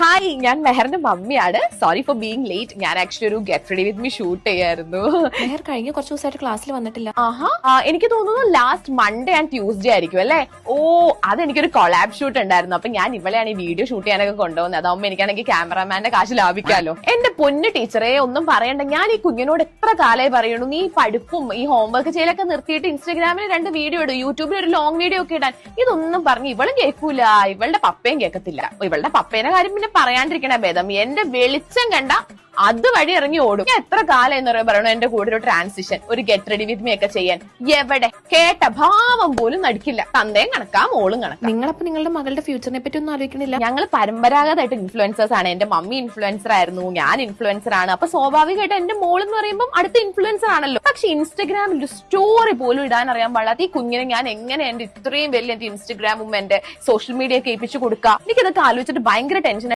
Hi, ഞാൻ മെഹറിന്റെ മമ്മിയാണ്. Sorry for being late. ഞാൻ ആക്ച്വലി ഒരു get ready with me shoot ചെയ്യായിരുന്നു. മെഹർ കഴിഞ്ഞ കുറച്ച് ദിവസമായിട്ട് ക്ലാസ്സിൽ വന്നിട്ടില്ല. എനിക്ക് തോന്നുന്നു ലാസ്റ്റ് മൺഡേ ആൻഡ് ട്യൂസ്ഡേ ആയിരിക്കും അല്ലേ? ഓ, അതെനിക്കൊരു കൊളാബ് ഷൂട്ട് ഉണ്ടായിരുന്നു. അപ്പൊ ഞാൻ ഇവളെയാണ് ഈ വീഡിയോ ഷൂട്ട് ചെയ്യാനൊക്കെ കൊണ്ടുപോകുന്നത്. അതാവുമ്പോ എനിക്കാണെങ്കിൽ ക്യാമറാമാന്റെ കാശ് ലാഭിക്കാലോ. എന്റെ പൊന്നു ടീച്ചറെ, ഒന്നും പറയണ്ട. ഞാൻ ഈ കുഞ്ഞിനോട് എത്ര കാലമായി പറയുന്നു, നീ പഠിപ്പും ഈ ഹോംവർക്ക് ചെയ്യലൊക്കെ നിർത്തിയിട്ട് ഇൻസ്റ്റാഗ്രാമിൽ 2 വീഡിയോ ഇടും, യൂട്യൂബിൽ ഒരു ലോങ് വീഡിയോ ഒക്കെ ഇടാൻ. ഇതൊന്നും പറഞ്ഞ് ഇവളും കേൾക്കൂല, ഇവളുടെ പപ്പയും കേൾക്കത്തില്ല. ഇവളുടെ പപ്പേനെ കാര്യം പിന്നെ പറയാണ്ടിരിക്കണ ഭേദം. എന്റെ വെളിച്ചം കണ്ട അത് വഴി ഇറങ്ങി ഓടും. എത്ര കാലം എന്ന് പറയണു എന്റെ കൂടെ ഒരു ട്രാൻസിഷൻ, ഒരു ഗെറ്റ് റെഡി വിത്ത് മീ ഒക്കെ ചെയ്യാൻ. എവിടെ കേട്ട ഭാവം പോലും നടിക്കില്ല. തന്തയും കണക്കാ, മോളും കണക്കാ. നിങ്ങളപ്പോ നിങ്ങളുടെ മകളുടെ ഫ്യൂച്ചറിനെ പറ്റി ഒന്നും ആലോചിക്കണില്ല? ഞങ്ങൾ പരമ്പരാഗതമായിട്ട് ഇൻഫ്ലുവൻസേഴ്സ് ആണ്. എന്റെ മമ്മി ഇൻഫ്ലുവൻസർ ആയിരുന്നു, ഞാൻ ഇൻഫ്ലുവൻസർ ആണ്. അപ്പൊ സ്വാഭാവികമായിട്ട് എന്റെ മോൾ എന്ന് പറയുമ്പോൾ അടുത്ത ഇൻഫ്ലുവൻസർ ആണല്ലോ. പക്ഷെ ഇൻസ്റ്റഗ്രാമിൽ ഒരു സ്റ്റോറി പോലും ഇടാൻ അറിയാൻ പാടാത്ത ഈ കുഞ്ഞിനെ ഞാൻ എങ്ങനെ എന്റെ ഇത്രയും വലിയ എന്റെ ഇൻസ്റ്റഗ്രാമും എന്റെ സോഷ്യൽ മീഡിയ ഒക്കെ ഏൽപ്പിച്ചു കൊടുക്കുക? എനിക്കിതൊക്കെ ആലോചിച്ചിട്ട് ഭയങ്കര ടെൻഷൻ.